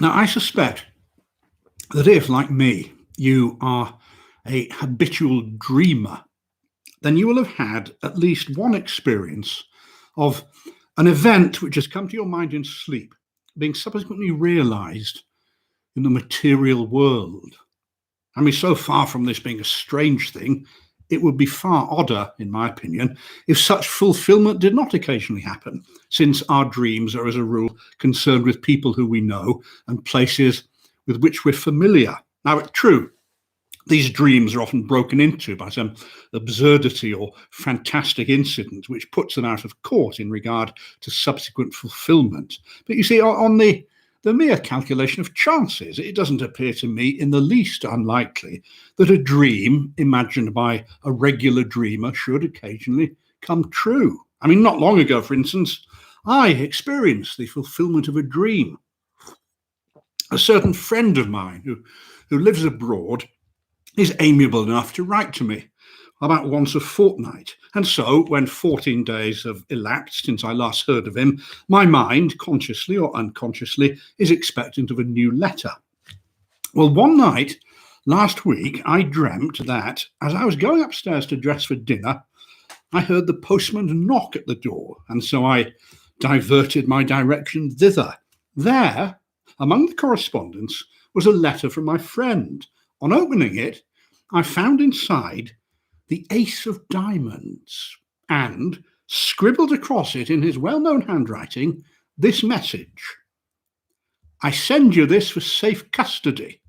Now, I suspect that if, like me, you are a habitual dreamer, then you will have had at least one experience of an event which has come to your mind in sleep, being subsequently realized in the material world. I mean, so far from this being a strange thing, it would be far odder, in my opinion, if such fulfillment did not occasionally happen, since our dreams are, as a rule, concerned with people who we know and places with which we're familiar. Now, it's true, these dreams are often broken into by some absurdity or fantastic incident which puts them out of court in regard to subsequent fulfillment. But you see, on the mere calculation of chances, it doesn't appear to me in the least unlikely that a dream imagined by a regular dreamer should occasionally come true. I mean, not long ago, for instance, I experienced the fulfillment of a dream. A certain friend of mine who lives abroad is amiable enough to write to me about once a fortnight. And so, when 14 days have elapsed since I last heard of him, my mind, consciously or unconsciously, is expectant of a new letter. Well, one night last week, I dreamt that, as I was going upstairs to dress for dinner, I heard the postman knock at the door, and so I diverted my direction thither. There, among the correspondence, was a letter from my friend. On opening it, I found inside the Ace of Diamonds, and scribbled across it in his well-known handwriting this message: I send you this for safe custody.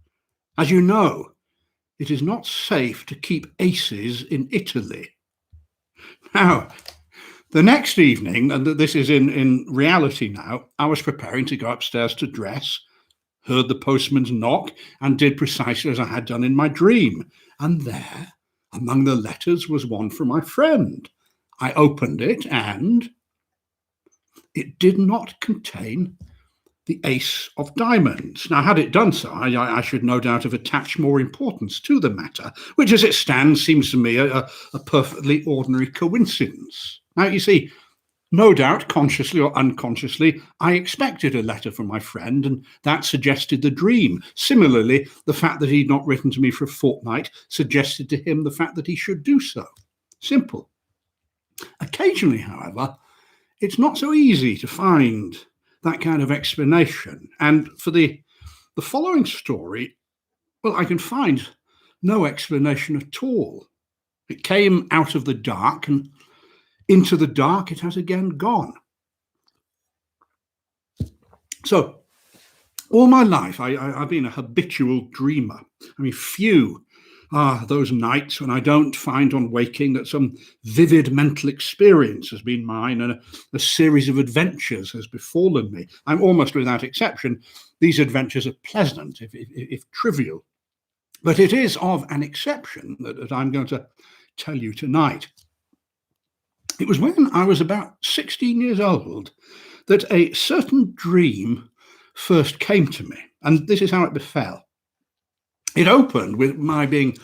As you know, it is not safe to keep aces in Italy. Now, the next evening, and this is in reality now, I was preparing to go upstairs to dress, heard the postman's knock, and did precisely as I had done in my dream. And there, among the letters, was one from my friend. I opened it, and it did not contain the Ace of Diamonds. Now, had it done so, I should no doubt have attached more importance to the matter, which, as it stands, seems to me a perfectly ordinary coincidence. Now, you see, no doubt, consciously or unconsciously, I expected a letter from my friend, and that suggested the dream. Similarly, the fact that he'd not written to me for a fortnight suggested to him the fact that he should do so. Simple. Occasionally, however, it's not so easy to find that kind of explanation. And for the following story, well, I can find no explanation at all. It came out of the dark, and into the dark it has again gone. So, all my life, I've been a habitual dreamer. I mean, few are those nights when I don't find on waking that some vivid mental experience has been mine and a series of adventures has befallen me. I'm almost without exception, these adventures are pleasant, if trivial. But it is of an exception that I'm going to tell you tonight. It was when I was about 16 years old that a certain dream first came to me, and this is how it befell. It opened with my being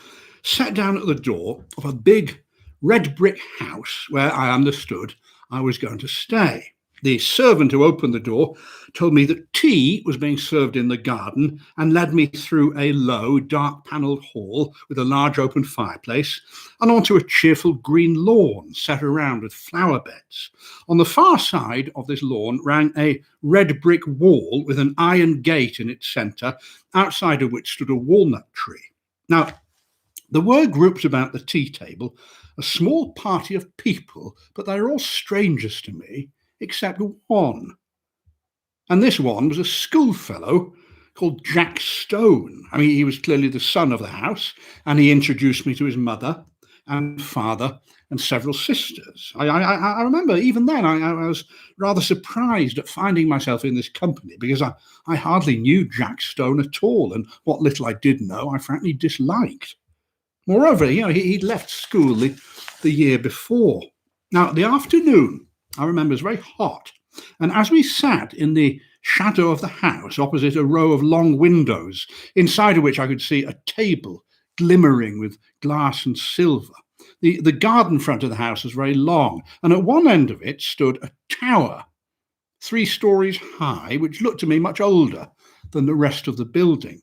sat down at the door of a big red brick house where I understood I was going to stay. The servant who opened the door told me that tea was being served in the garden and led me through a low, dark-panelled hall with a large open fireplace and onto a cheerful green lawn set around with flower beds. On the far side of this lawn ran a red brick wall with an iron gate in its centre, outside of which stood a walnut tree. Now, there were grouped about the tea table a small party of people, but they were all strangers to me, except one. And this one was a schoolfellow called Jack Stone. I mean, he was clearly the son of the house, and he introduced me to his mother and father and several sisters. I remember even then I was rather surprised at finding myself in this company, because I hardly knew Jack Stone at all, and what little I did know I frankly disliked. Moreover, he'd left school the year before. Now, the afternoon, I remember, was very hot, and as we sat in the shadow of the house opposite a row of long windows, inside of which I could see a table glimmering with glass and silver, the garden front of the house was very long, and at one end of it stood a tower, 3 stories high, which looked to me much older than the rest of the building.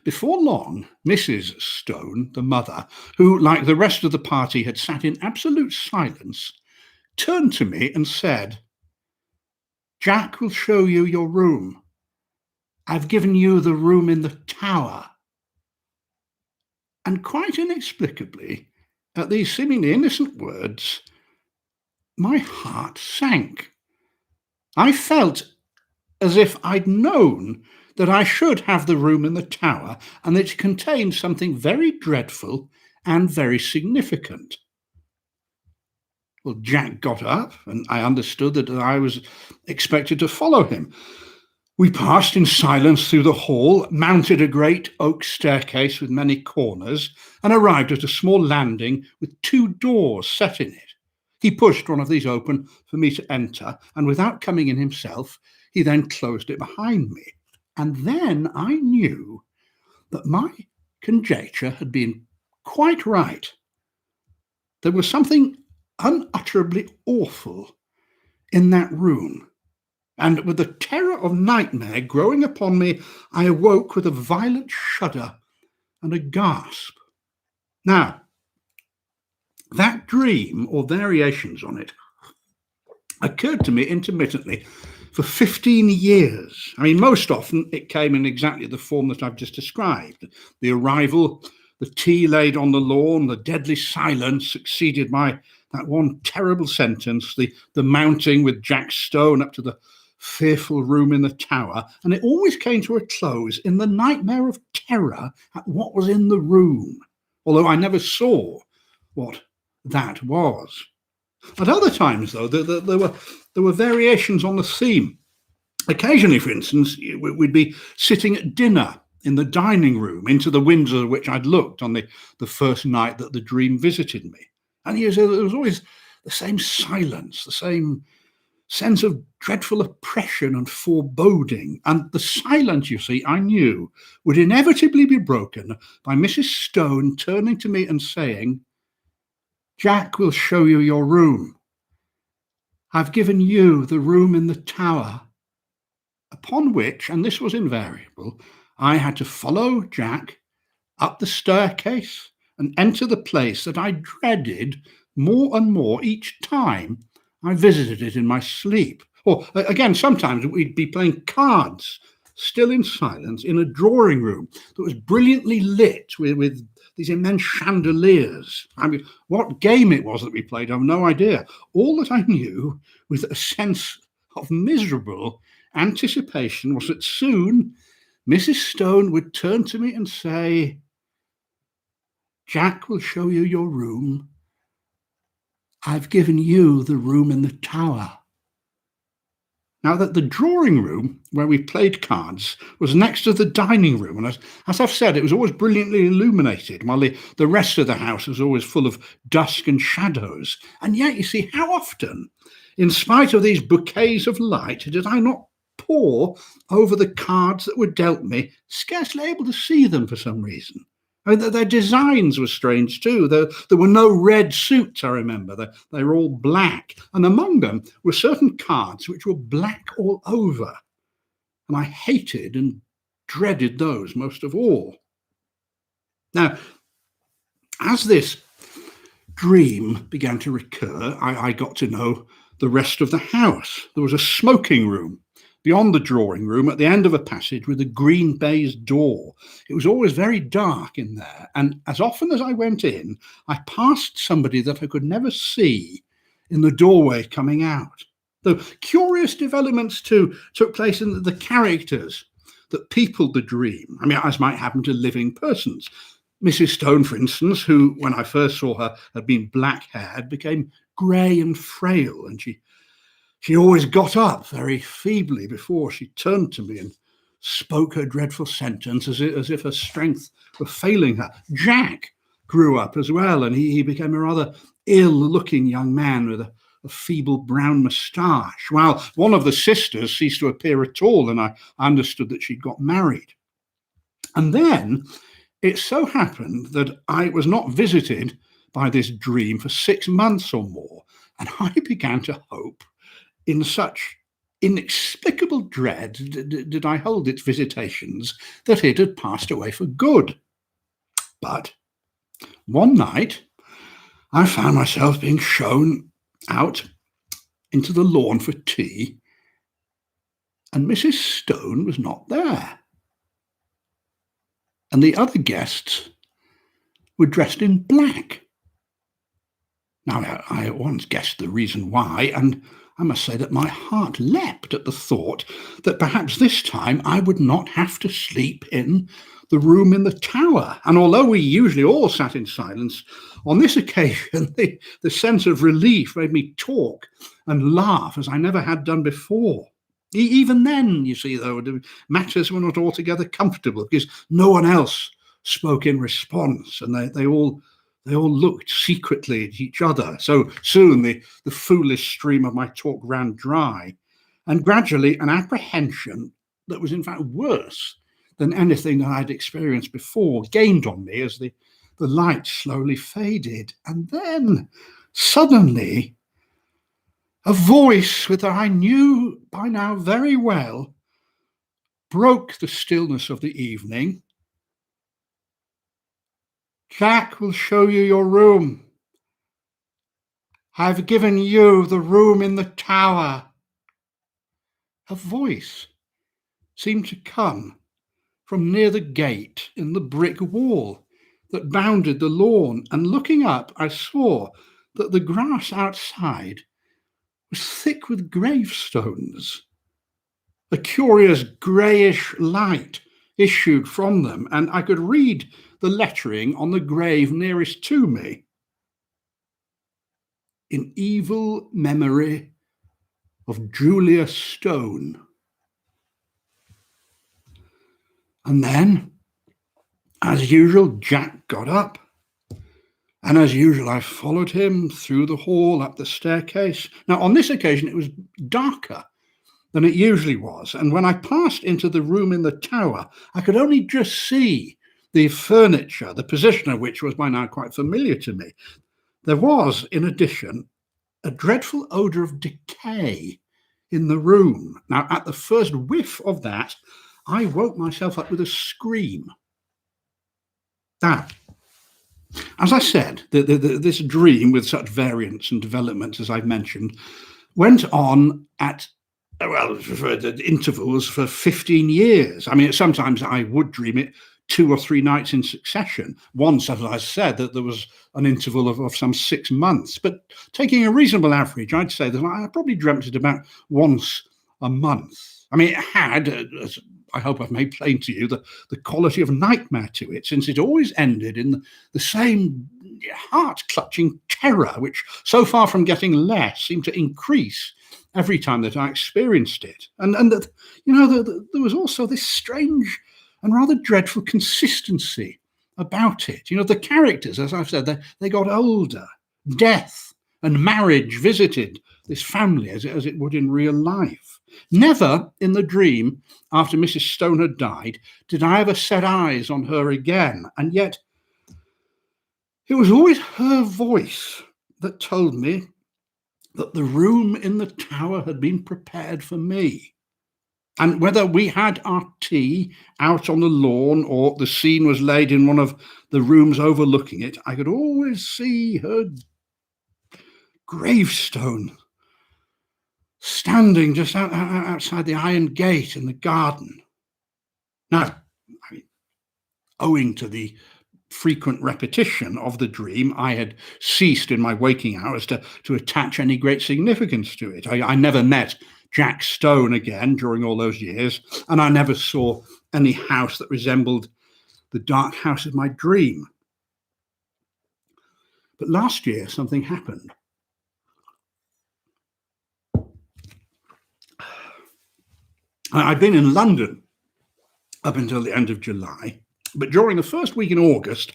Before long, Mrs. Stone, the mother, who, like the rest of the party, had sat in absolute silence, turned to me and said, "Jack will show you your room. I've given you the room in the tower." And quite inexplicably, at these seemingly innocent words, my heart sank. I felt as if I'd known that I should have the room in the tower and that it contained something very dreadful and very significant. Well, Jack got up, and I understood that I was expected to follow him. We passed in silence through the hall, mounted a great oak staircase with many corners, and arrived at a small landing with 2 doors set in it. He pushed one of these open for me to enter, and without coming in himself, he then closed it behind me. And then I knew that my conjecture had been quite right. There was something unutterably awful in that room. And with the terror of nightmare growing upon me, I awoke with a violent shudder and a gasp. Now, that dream, or variations on it, occurred to me intermittently for 15 years. I mean, most often it came in exactly the form that I've just described. The arrival, the tea laid on the lawn, the deadly silence succeeded by that one terrible sentence, the mounting with Jack Stone up to the fearful room in the tower, and it always came to a close in the nightmare of terror at what was in the room, although I never saw what that was. At other times, though, there were variations on the theme. Occasionally, for instance, we'd be sitting at dinner in the dining room, into the windows of which I'd looked on the first night that the dream visited me. And there was always the same silence, the same sense of dreadful oppression and foreboding. And the silence, you see, I knew would inevitably be broken by Mrs. Stone turning to me and saying, "Jack will show you your room. I've given you the room in the tower." Upon which, and this was invariable, I had to follow Jack up the staircase and enter the place that I dreaded more and more each time I visited it in my sleep. Or again, sometimes we'd be playing cards, still in silence, in a drawing room that was brilliantly lit with these immense chandeliers. I mean, what game it was that we played, I have no idea. All that I knew with a sense of miserable anticipation was that soon Mrs. Stone would turn to me and say, "Jack will show you your room. I've given you the room in the tower." Now, that the drawing room where we played cards was next to the dining room, and as I've said, it was always brilliantly illuminated, while the rest of the house was always full of dusk and shadows. And yet, you see, how often, in spite of these bouquets of light, did I not pore over the cards that were dealt me, scarcely able to see them for some reason? I mean, their designs were strange too. There were no red suits, I remember. They were all black. And among them were certain cards which were black all over. And I hated and dreaded those most of all. Now, as this dream began to recur, I got to know the rest of the house. There was a smoking room beyond the drawing room at the end of a passage with a green baize door. It was always very dark in there, and as often as I went in, I passed somebody that I could never see in the doorway coming out. Though curious developments too took place in the characters that peopled the dream. I mean, as might happen to living persons. Mrs. Stone, for instance, who, when I first saw her, had been black-haired, became grey and frail, and she always got up very feebly before she turned to me and spoke her dreadful sentence as if her strength were failing her. Jack grew up as well, and he became a rather ill-looking young man with a feeble brown moustache, while one of the sisters ceased to appear at all, and I understood that she'd got married. And then it so happened that I was not visited by this dream for 6 months or more, and I began to hope in such inexplicable dread did I hold its visitations that it had passed away for good. But one night, I found myself being shown out into the lawn for tea, and Mrs. Stone was not there. And the other guests were dressed in black. Now, I at once guessed the reason why, and I must say that my heart leapt at the thought that perhaps this time I would not have to sleep in the room in the tower. And although we usually all sat in silence, on this occasion the sense of relief made me talk and laugh as I never had done before. Even then, you see, though, the matters were not altogether comfortable because no one else spoke in response, and they all looked secretly at each other. So soon the foolish stream of my talk ran dry, and gradually an apprehension that was in fact worse than anything that I'd experienced before gained on me as the light slowly faded. And then suddenly a voice that I knew by now very well broke the stillness of the evening. "Jack will show you your room. I've given you the room in the tower." A voice seemed to come from near the gate in the brick wall that bounded the lawn, and looking up, I saw that the grass outside was thick with gravestones. A curious greyish light issued from them, and I could read the lettering on the grave nearest to me. "In evil memory of Julia Stone." And then, as usual, Jack got up, and as usual, I followed him through the hall, up the staircase. Now, on this occasion, it was darker than it usually was, and when I passed into the room in the tower, I could only just see the furniture, the position of which was by now quite familiar to me. There was, in addition, a dreadful odour of decay in the room. Now, at the first whiff of that, I woke myself up with a scream. Now, as I said, this dream, with such variance and development as I've mentioned, went on at for intervals for 15 years. I mean, sometimes I would dream it 2 or 3 nights in succession. Once, as I said, that there was an interval of some 6 months. But taking a reasonable average, I'd say that I probably dreamt it about once a month. I mean, it had, as I hope I've made plain to you, the quality of nightmare to it, since it always ended in the same heart-clutching terror, which, so far from getting less, seemed to increase every time that I experienced it. And that, there was also this strange and rather dreadful consistency about it. The characters, as I've said, they got older. Death and marriage visited this family as it would in real life. Never in the dream, after Mrs. Stone had died, did I ever set eyes on her again. And yet, it was always her voice that told me that the room in the tower had been prepared for me. And whether we had our tea out on the lawn or the scene was laid in one of the rooms overlooking it, I could always see her gravestone standing just outside the iron gate in the garden. Now, owing to the frequent repetition of the dream, I had ceased in my waking hours to attach any great significance to it. I never met Jack Stone again during all those years, and I never saw any house that resembled the dark house of my dream. But last year, something happened. I'd been in London up until the end of July, but during the first week in August,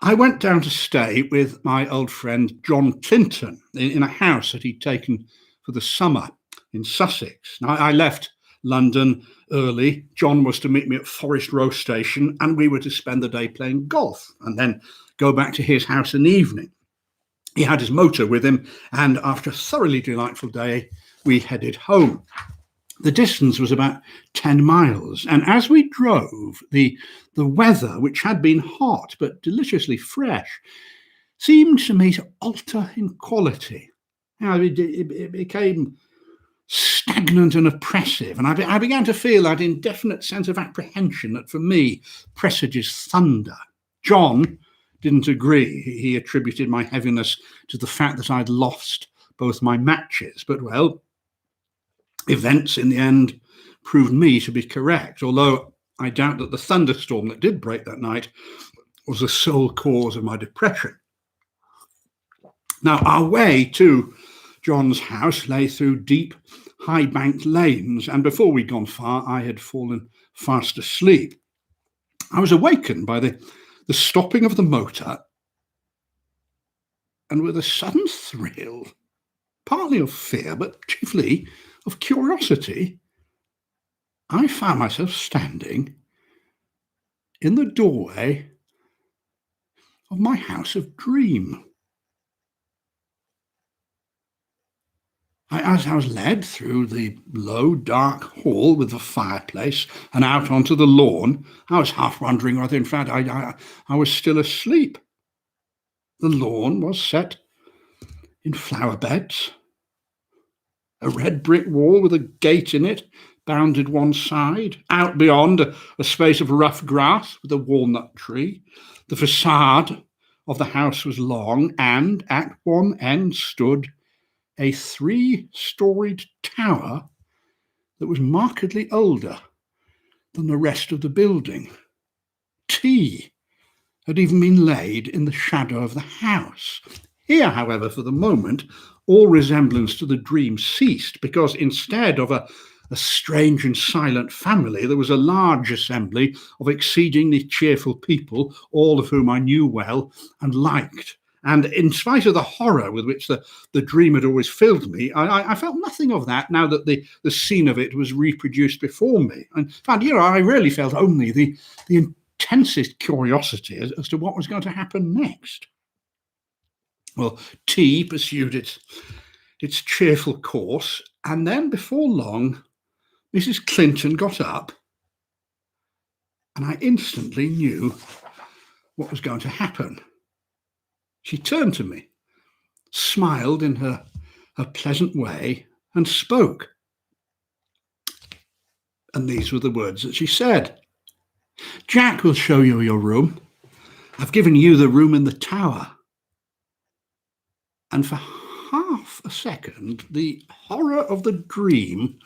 I went down to stay with my old friend John Clinton in a house that he'd taken for the summer in Sussex. Now, I left London early. John was to meet me at Forest Row Station, and we were to spend the day playing golf and then go back to his house in the evening. He had his motor with him, and after a thoroughly delightful day, we headed home. The distance was about 10 miles, and as we drove, the weather, which had been hot but deliciously fresh, seemed to me to alter in quality. It became stagnant and oppressive, and I began to feel that indefinite sense of apprehension that for me presages thunder. John didn't agree. He attributed my heaviness to the fact that I'd lost both my matches, but well, events in the end proved me to be correct, although I doubt that the thunderstorm that did break that night was the sole cause of my depression. Now, our way to John's house lay through deep, high-banked lanes, and before we'd gone far, I had fallen fast asleep. I was awakened by the stopping of the motor, and with a sudden thrill, partly of fear, but chiefly of curiosity, I found myself standing in the doorway of my house of dream. As I was led through the low, dark hall with the fireplace and out onto the lawn, I was half wondering whether, in fact, I was still asleep. The lawn was set in flower beds. A red brick wall with a gate in it bounded one side. Out beyond, a space of rough grass with a walnut tree. The facade of the house was long, and at one end stood a 3-storied tower that was markedly older than the rest of the building. Tea had even been laid in the shadow of the house. Here, however, for the moment, all resemblance to the dream ceased, because instead of a strange and silent family, there was a large assembly of exceedingly cheerful people, all of whom I knew well and liked. And in spite of the horror with which the dream had always filled me, I felt nothing of that now that the scene of it was reproduced before me. In fact, I really felt only the intensest curiosity as to what was going to happen next. Well, tea pursued its cheerful course, and then before long, Mrs. Clinton got up, and I instantly knew what was going to happen. She turned to me, smiled in her pleasant way, and spoke. And these were the words that she said. "Jack will show you your room. I've given you the room in the tower." And for half a second, the horror of the dream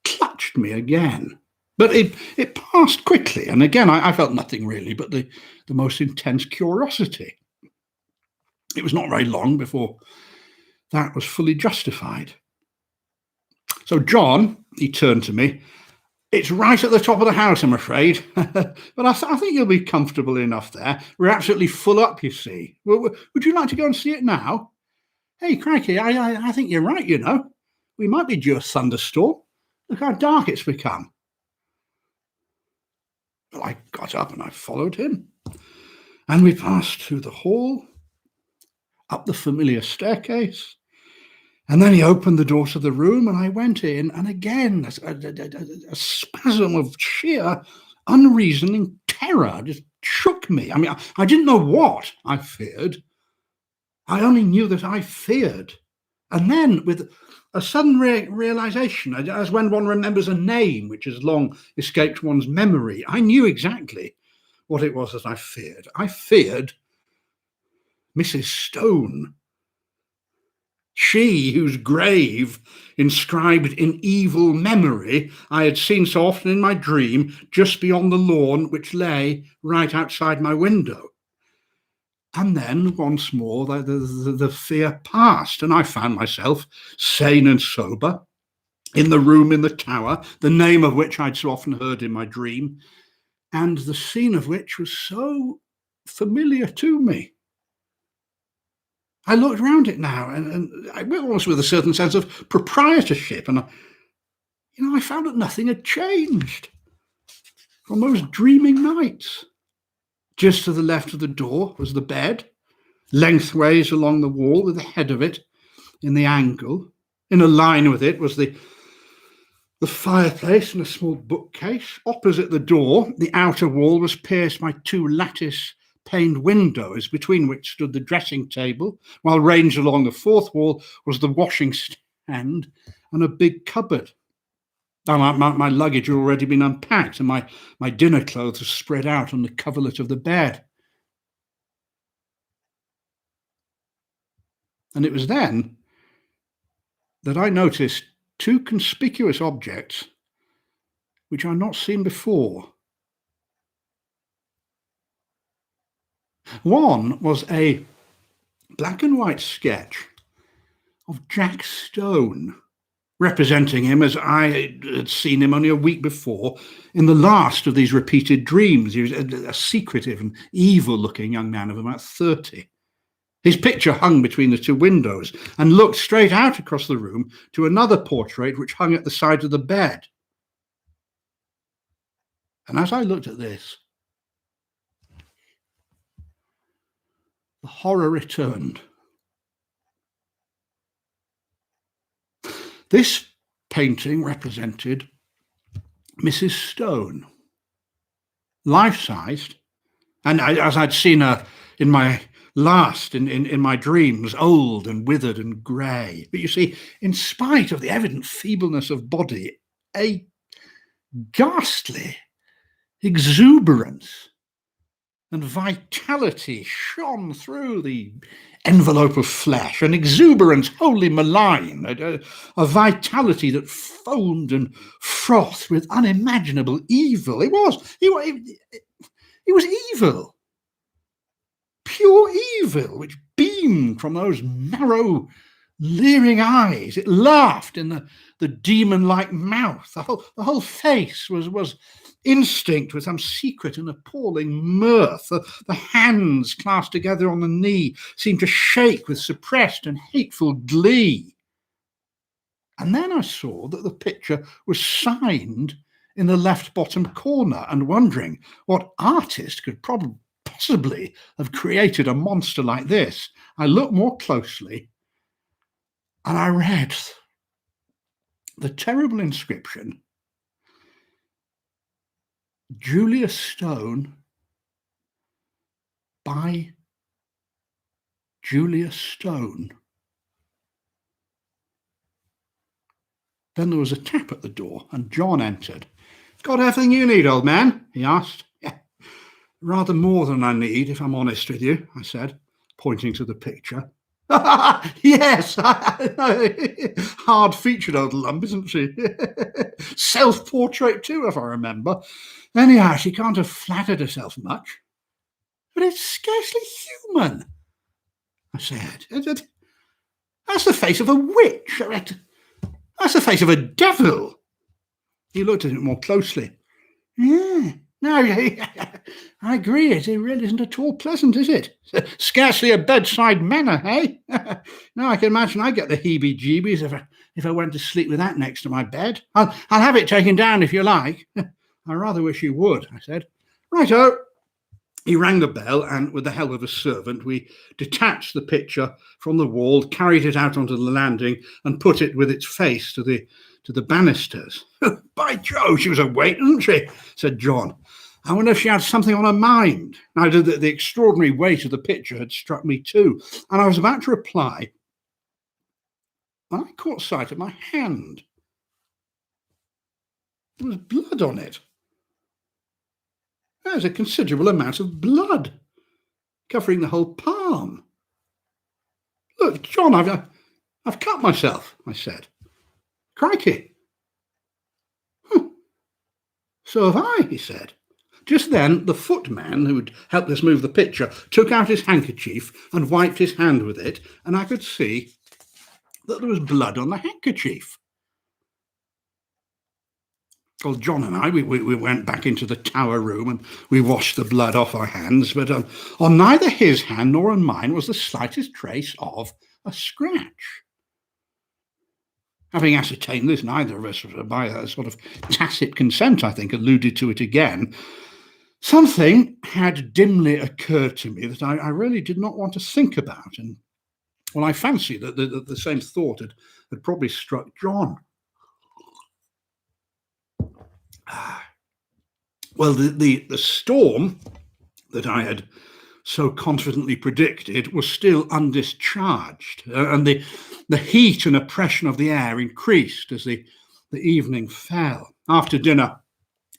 clutched me again. But it passed quickly, and again I felt nothing really but the most intense curiosity. It was not very long before that was fully justified. "So, John," he turned to me, "it's right at the top of the house, I'm afraid. But I think you'll be comfortable enough there. We're absolutely full up, you see. Would you like to go and see it now? Hey, crikey, I think you're right, We might be due a thunderstorm. Look how dark it's become." Well, I got up and I followed him. And we passed through the hall, up the familiar staircase, and then he opened the door to the room, and I went in, and again, a spasm of sheer, unreasoning terror just shook me. I mean, I didn't know what I feared. I only knew that I feared. And then, with a sudden realization, as when one remembers a name which has long escaped one's memory, I knew exactly what it was that I feared. I feared Mrs. Stone. She whose grave, inscribed in evil memory, I had seen so often in my dream, just beyond the lawn which lay right outside my window. And then once more the fear passed, and I found myself sane and sober in the room in the tower, the name of which I'd so often heard in my dream, and the scene of which was so familiar to me. I looked round it now, and I almost with a certain sense of proprietorship, and I found that nothing had changed from those dreaming nights. Just to the left of the door was the bed, lengthways along the wall with the head of it in the angle. In a line with it was the the fireplace and a small bookcase. Opposite the door, the outer wall was pierced by two lattice-paned windows, between which stood the dressing table, while ranged along the fourth wall was the washing stand and a big cupboard. Now, my luggage had already been unpacked, and my dinner clothes were spread out on the coverlet of the bed. And it was then that I noticed two conspicuous objects which I'd not seen before. One was a black and white sketch of Jack Stone, representing him as I had seen him only a week before in the last of these repeated dreams. He was a secretive and evil-looking young man of about 30. His picture hung between the two windows and looked straight out across the room to another portrait which hung at the side of the bed. And as I looked at this, the horror returned. This painting represented Mrs. Stone, life-sized, and as I'd seen her in my in my dreams, old and withered and grey. But you see, in spite of the evident feebleness of body, a ghastly exuberance and vitality shone through the envelope of flesh, an exuberance wholly malign, a vitality that foamed and frothed with unimaginable evil. It was evil, pure evil, which beamed from those narrow, leering eyes. It laughed in the demon-like mouth. The whole face was instinct with some secret and appalling mirth. The hands clasped together on the knee seemed to shake with suppressed and hateful glee. And then I saw that the picture was signed in the left bottom corner, and wondering what artist could possibly have created a monster like this, I looked more closely and I read the terrible inscription, Julia Stone by Julia Stone. Then there was a tap at the door and John entered. Got everything you need, old man? He asked. Yeah, rather more than I need, if I'm honest with you, I said, pointing to the picture. Yes, hard-featured old lump, isn't she? Self-portrait too, if I remember. Anyhow, she can't have flattered herself much. But it's scarcely human, I said. That's the face of a witch. That's the face of a devil. He looked at it more closely. Yeah, no, I agree. It really isn't at all pleasant, is it? Scarcely a bedside manner, eh? No, I can imagine I get the heebie-jeebies if I went to sleep with that next to my bed. I'll have it taken down if you like. I rather wish you would, I said. Righto. He rang the bell, and with the help of a servant, we detached the picture from the wall, carried it out onto the landing, and put it with its face to the banisters. By Jove, she was awake, wasn't she? Said John. I wonder if she had something on her mind. Now, the extraordinary weight of the picture had struck me too, and I was about to reply when I caught sight of my hand. There was blood on it. There's a considerable amount of blood covering the whole palm. Look, John, I've cut myself, I said. Crikey. So have I, he said. Just then, the footman who'd helped us move the picture took out his handkerchief and wiped his hand with it, and I could see that there was blood on the handkerchief. Well, John and I, we went back into the tower room and we washed the blood off our hands, but on neither his hand nor on mine was the slightest trace of a scratch. Having ascertained this, neither of us, by a sort of tacit consent, I think, alluded to it again. Something had dimly occurred to me that I really did not want to think about, and well, I fancy that the same thought had probably struck John. Well, the storm that I had so confidently predicted was still undischarged, and the heat and oppression of the air increased as the evening fell. After dinner,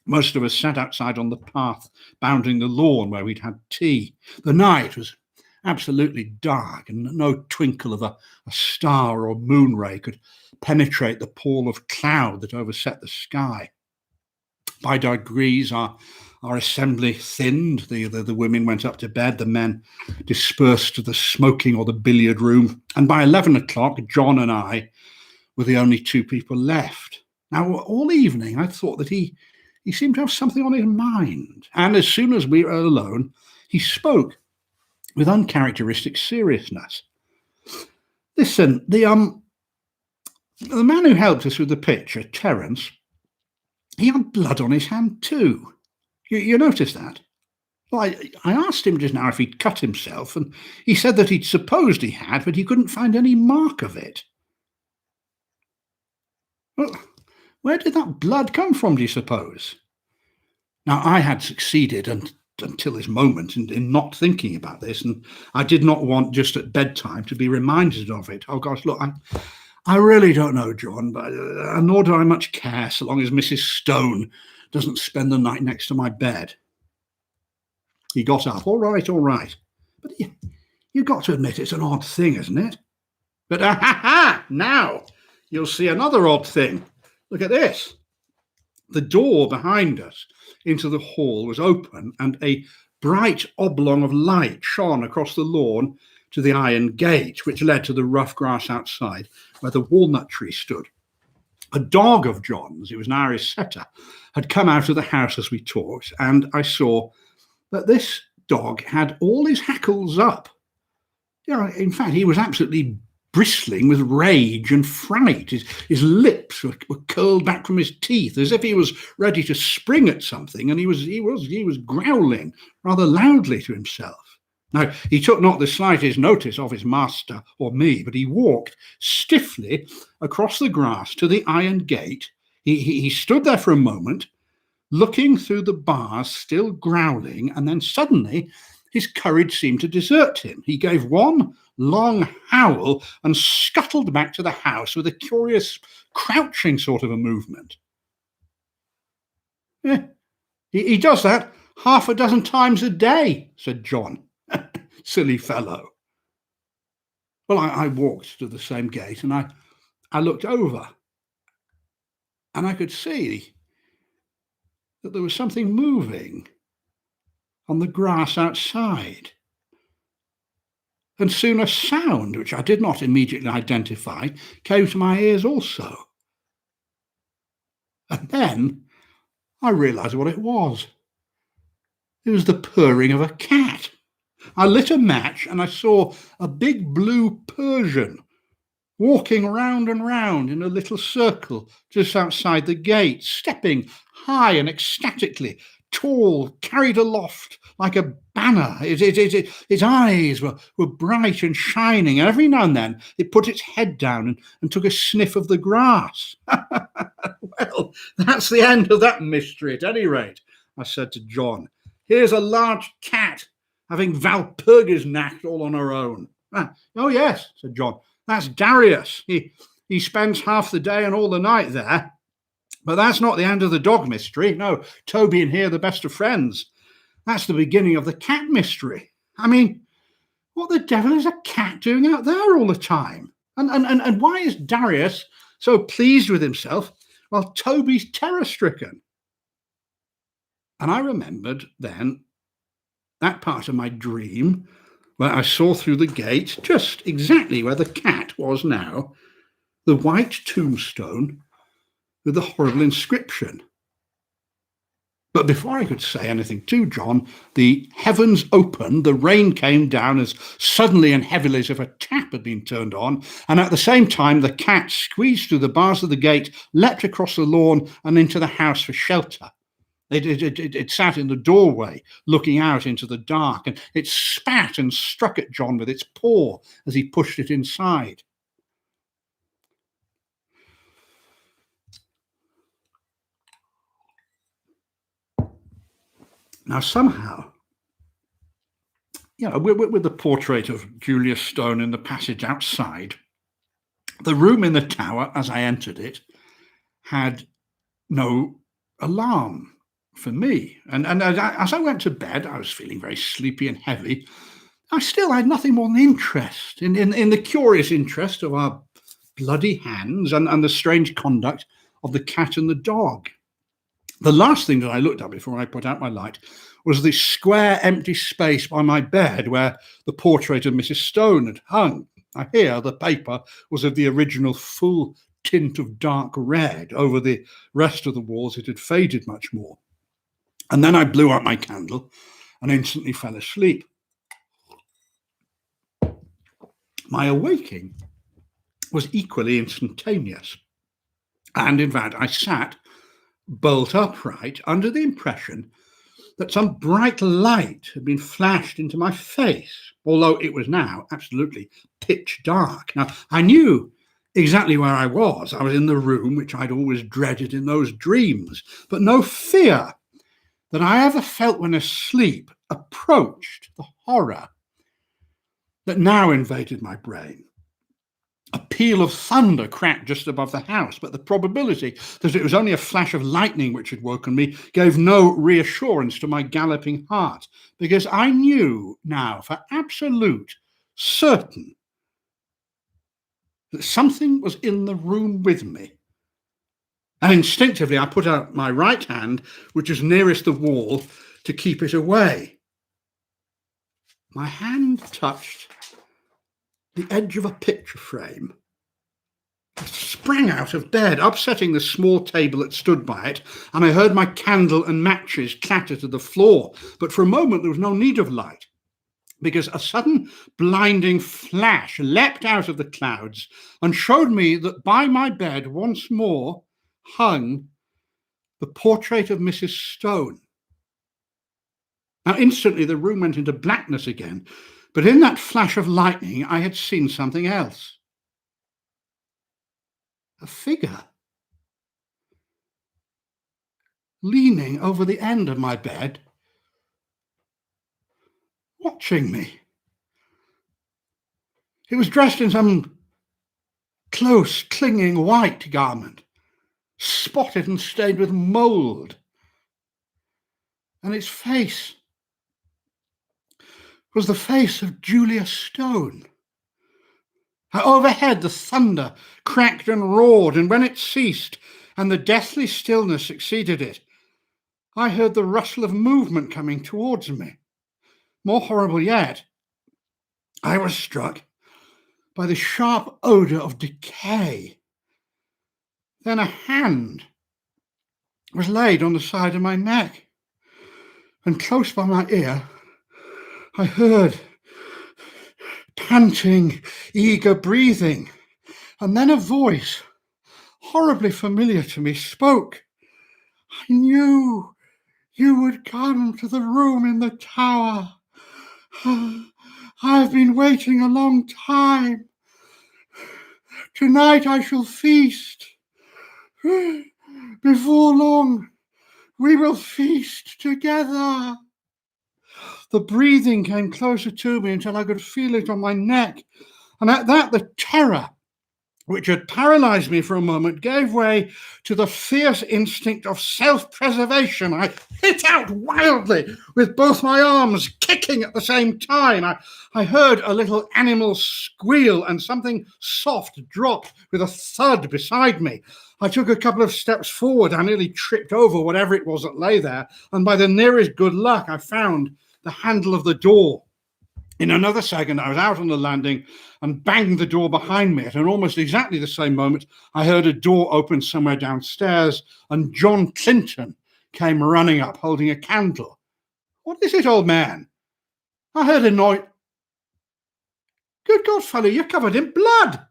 most of us sat outside on the path bounding the lawn where we'd had tea. The night was absolutely dark, and no twinkle of a star or moon ray could penetrate the pall of cloud that overset the sky. By degrees, our assembly thinned. The women went up to bed, the men dispersed to the smoking or the billiard room, and by 11 o'clock, John and I were the only two people left. Now, all evening, I thought that he seemed to have something on his mind, and as soon as we were alone, he spoke with uncharacteristic seriousness. Listen, the man who helped us with the picture, Terence, he had blood on his hand too. You noticed that? Well, I asked him just now if he'd cut himself, and he said that he'd supposed he had, but he couldn't find any mark of it. Well, where did that blood come from, do you suppose? Now, I had succeeded until this moment in not thinking about this, and I did not want just at bedtime to be reminded of it. Oh gosh, look, I really don't know, John, but nor do I much care so long as Mrs. Stone doesn't spend the night next to my bed. He got up. All right. But you've got to admit it's an odd thing, isn't it? But now you'll see another odd thing. Look at this. The door behind us into the hall was open, and a bright oblong of light shone across the lawn to the iron gate, which led to the rough grass outside where the walnut tree stood. A dog of John's, it was an Irish setter, had come out of the house as we talked, and I saw that this dog had all his hackles up. In fact, he was absolutely bristling with rage and fright. His lips were curled back from his teeth, as if he was ready to spring at something, and he was growling rather loudly to himself. Now, he took not the slightest notice of his master or me, but he walked stiffly across the grass to the iron gate. He stood there for a moment, looking through the bars, still growling, and then suddenly his courage seemed to desert him. He gave one long howl and scuttled back to the house with a curious crouching sort of a movement. He does that half a dozen times a day, said John. Silly fellow. Well, I walked to the same gate, and I looked over, and I could see that there was something moving on the grass outside. And soon a sound, which I did not immediately identify, came to my ears also. And then I realized what it was. It was the purring of a cat. I lit a match, and I saw a big blue Persian walking round and round in a little circle just outside the gate, stepping high and ecstatically, tall, carried aloft like a banner. Its eyes were bright and shining, and every now and then it put its head down and took a sniff of the grass. Well, that's the end of that mystery at any rate, I said to John. Here's a large cat having Walpurgisnacht all on her own. Oh, yes, said John. That's Darius. He spends half the day and all the night there. But that's not the end of the dog mystery. No, Toby and he are the best of friends. That's the beginning of the cat mystery. I mean, what the devil is a cat doing out there all the time? And why is Darius so pleased with himself while Toby's terror-stricken? And I remembered then that part of my dream where I saw through the gate, just exactly where the cat was now, the white tombstone with the horrible inscription. But before I could say anything to John, the heavens opened, the rain came down as suddenly and heavily as if a tap had been turned on, and at the same time the cat squeezed through the bars of the gate, leapt across the lawn and into the house for shelter. It sat in the doorway, looking out into the dark, and it spat and struck at John with its paw as he pushed it inside. Now, somehow, with the portrait of Julia Stone in the passage outside, the room in the tower, as I entered it, had no alarm for me. And as I went to bed, I was feeling very sleepy and heavy. I still had nothing more than interest in the curious interest of our bloody hands and the strange conduct of the cat and the dog. The last thing that I looked at before I put out my light was the square empty space by my bed where the portrait of Mrs. Stone had hung. I hear the paper was of the original full tint of dark red. Over the rest of the walls it had faded much more. And then I blew out my candle and instantly fell asleep. My awaking was equally instantaneous. And in fact, I sat bolt upright under the impression that some bright light had been flashed into my face, although it was now absolutely pitch dark. Now, I knew exactly where I was. I was in the room which I'd always dreaded in those dreams, but no fear that I ever felt when asleep approached the horror that now invaded my brain. A peal of thunder cracked just above the house, but the probability that it was only a flash of lightning which had woken me gave no reassurance to my galloping heart, because I knew now for absolute certain that something was in the room with me. And instinctively I put out my right hand, which was nearest the wall, to keep it away. My hand touched the edge of a picture frame. I sprang out of bed, upsetting the small table that stood by it, and I heard my candle and matches clatter to the floor. But for a moment there was no need of light, because a sudden blinding flash leapt out of the clouds and showed me that by my bed once more hung the portrait of Mrs. Stone. Now instantly the room went into blackness again, but in that flash of lightning I had seen something else. A figure leaning over the end of my bed, watching me. It was dressed in some close, clinging white garment, spotted and stained with mould, and its face was the face of Julia Stone. Overhead the thunder cracked and roared, and when it ceased and the deathly stillness succeeded it, I heard the rustle of movement coming towards me. More horrible yet, I was struck by the sharp odour of decay. Then a hand was laid on the side of my neck, and close by my ear I heard panting, eager breathing, and then a voice, horribly familiar to me, spoke. I knew you would come to the room in the tower. I've been waiting a long time. Tonight I shall feast. Before long, we will feast together. The breathing came closer to me until I could feel it on my neck. And at that, the terror, which had paralyzed me for a moment, gave way to the fierce instinct of self-preservation. I hit out wildly with both my arms, kicking at the same time. I heard a little animal squeal and something soft drop with a thud beside me. I took a couple of steps forward. I nearly tripped over whatever it was that lay there, and by the nearest good luck, I found the handle of the door. In another second, I was out on the landing and banged the door behind me. At an almost exactly the same moment, I heard a door open somewhere downstairs, and John Clinton came running up, holding a candle. What is it, old man? I heard a noise. Good God, fellow, you're covered in blood.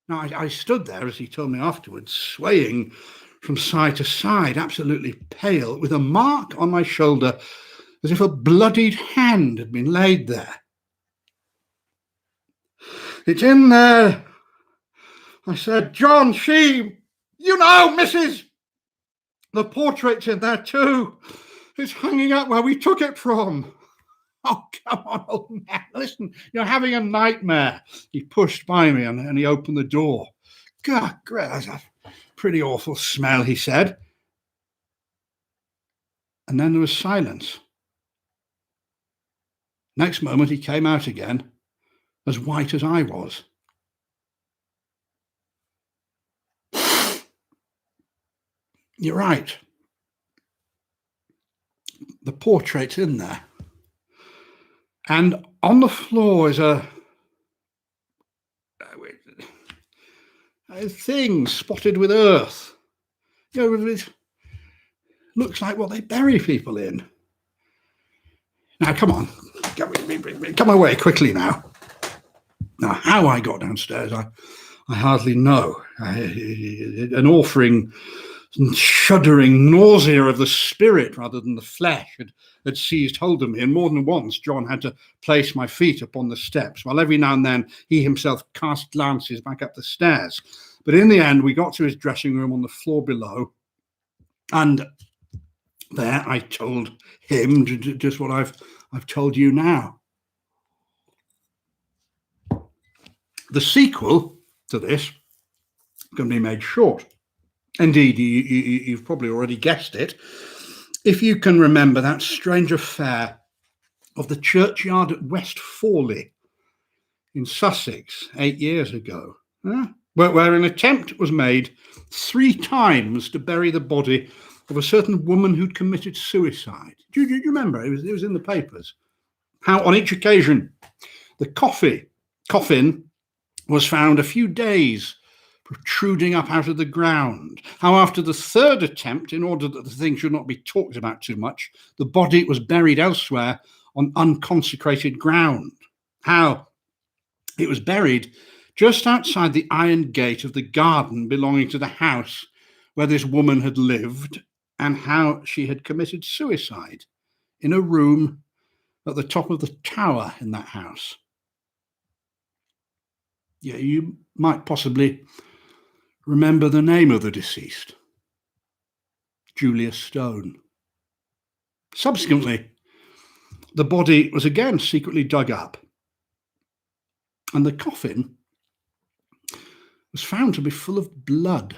Now, I stood there, as he told me afterwards, swaying from side to side, absolutely pale, with a mark on my shoulder as if a bloodied hand had been laid there. It's in there, I said. John, you know, Mrs. The portrait's in there too. It's hanging up where we took it from. Oh, come on, old man. Listen, you're having a nightmare. He pushed by me and he opened the door. God, that's a pretty awful smell, he said. And then there was silence. Next moment, he came out again, as white as I was. You're right. The portrait's in there. And on the floor is a thing spotted with earth. You know, it looks like what they bury people in. Now, come on. Come away quickly now. Now, how I got downstairs, I hardly know. An awful, shuddering nausea of the spirit rather than the flesh had seized hold of me, and more than once John had to place my feet upon the steps, while every now and then he himself cast glances back up the stairs. But in the end, we got to his dressing room on the floor below, and there I told him just what I've told you now. The sequel to this can be made short. Indeed, you've probably already guessed it. If you can remember that strange affair of the churchyard at West Forley in Sussex 8 years ago, where an attempt was made 3 times to bury the body of a certain woman who'd committed suicide. Do you remember? It was in the papers. How on each occasion the coffin was found a few days protruding up out of the ground. How after the 3rd attempt, in order that the thing should not be talked about too much, the body was buried elsewhere on unconsecrated ground. How it was buried just outside the iron gate of the garden belonging to the house where this woman had lived, and how she had committed suicide in a room at the top of the tower in that house. Yeah, you might possibly remember the name of the deceased, Julia Stone. Subsequently, the body was again secretly dug up, and the coffin was found to be full of blood.